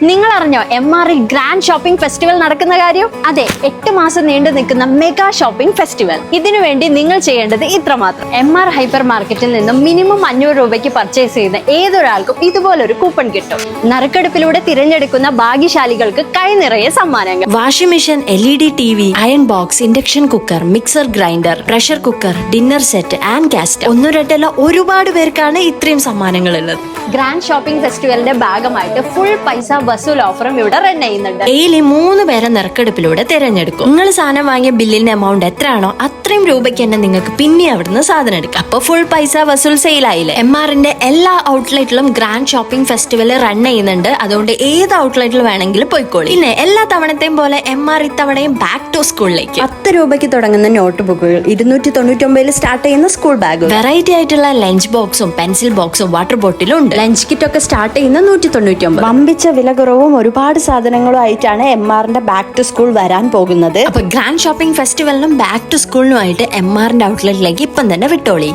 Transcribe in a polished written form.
നിങ്ങൾ അറിഞ്ഞോ MR grand shopping festival നടക്കുന്ന കാര്യം? അതെ, 8 മാസം നീണ്ടു നിൽക്കുന്ന മെഗാ ഷോപ്പിംഗ് ഫെസ്റ്റിവൽ. ഇതിനു വേണ്ടി നിങ്ങൾ ചെയ്യേണ്ടത് ഇത്രമാത്രം. MR ഹൈപ്പർ മാർക്കറ്റിൽ നിന്നും മിനിമം 500 രൂപയ്ക്ക് പർച്ചേസ് ചെയ്യുന്ന ഏതൊരാൾക്കും ഇതുപോലൊരു കൂപ്പൺ കിട്ടും. നറുക്കെടുപ്പിലൂടെ തിരഞ്ഞെടുക്കുന്ന ഭാഗ്യശാലികൾക്ക് കൈ നിറയെ സമ്മാനങ്ങൾ. Washing machine, LED TV, iron box, induction cooker, mixer grinder, pressure cooker, dinner set and gas. ഒന്നൊരട്ടല്ല, ഒരുപാട് പേർക്കാണ് ഇത്രയും സമ്മാനങ്ങൾ ഉള്ളത്. ഗ്രാൻഡ് ഷോപ്പിംഗ് ഫെസ്റ്റിവലിന്റെ ഭാഗമായിട്ട് ഫുൾ പൈസ വസൂൽ ഓഫറും ഇവിടെ റൺ ചെയ്യുന്നുണ്ട്. ഡെയിലി 3 പേരെ നറുക്കെടുപ്പിലൂടെ തിരഞ്ഞെടുക്കും. നിങ്ങൾ സാധനം വാങ്ങിയ ബില്ലിന്റെ എമൗണ്ട് എത്രയാണോ അത്രയും രൂപയ്ക്ക് തന്നെ നിങ്ങൾക്ക് പിന്നെ അവിടുന്ന് സാധനം എടുക്കാം. അപ്പൊ ഫുൾ പൈസ വസൂൽ സെയിലായില്ലേ. MRന്റെ എല്ലാ ഔട്ട്ലെറ്റിലും ഗ്രാൻഡ് ഷോപ്പിംഗ് ഫെസ്റ്റിവൽ റൺ ചെയ്യുന്നുണ്ട്. അതുകൊണ്ട് ഏത് ഔട്ട്ലെറ്റിൽ വേണമെങ്കിലും പോയിക്കോളി. പിന്നെ എല്ലാ തവണത്തെയും പോലെ MR ഇത്തവണയും ബാക്ക് ടു സ്കൂളിലേക്ക് 10 രൂപയ്ക്ക് തുടങ്ങുന്ന നോട്ട് ബുക്കുകൾ, 299 സ്റ്റാർട്ട് ചെയ്യുന്ന സ്കൂൾ ബാഗ്, വെറൈറ്റി ആയിട്ടുള്ള ലഞ്ച് ബോക്സും പെൻസിൽ ബോക്സും വാട്ടർ ബോട്ടിലും ഉണ്ട്. ലഞ്ച് കിറ്റ് ഒക്കെ സ്റ്റാർട്ട് ചെയ്യുന്ന 199. വമ്പിച്ച വില കുറവും ഒരുപാട് സാധനങ്ങളും ആയിട്ടാണ് MRന്റെ ബാക്ക് ടു സ്കൂൾ വരാൻ പോകുന്നത്. അപ്പൊ ഗ്രാൻഡ് ഷോപ്പിംഗ് ഫെസ്റ്റിവലിനും ബാക്ക് ടു സ്കൂളിനുമായിട്ട് MRന്റെ ഔട്ട്ലെറ്റിലേക്ക് ഇപ്പം തന്നെ വിട്ടോളി.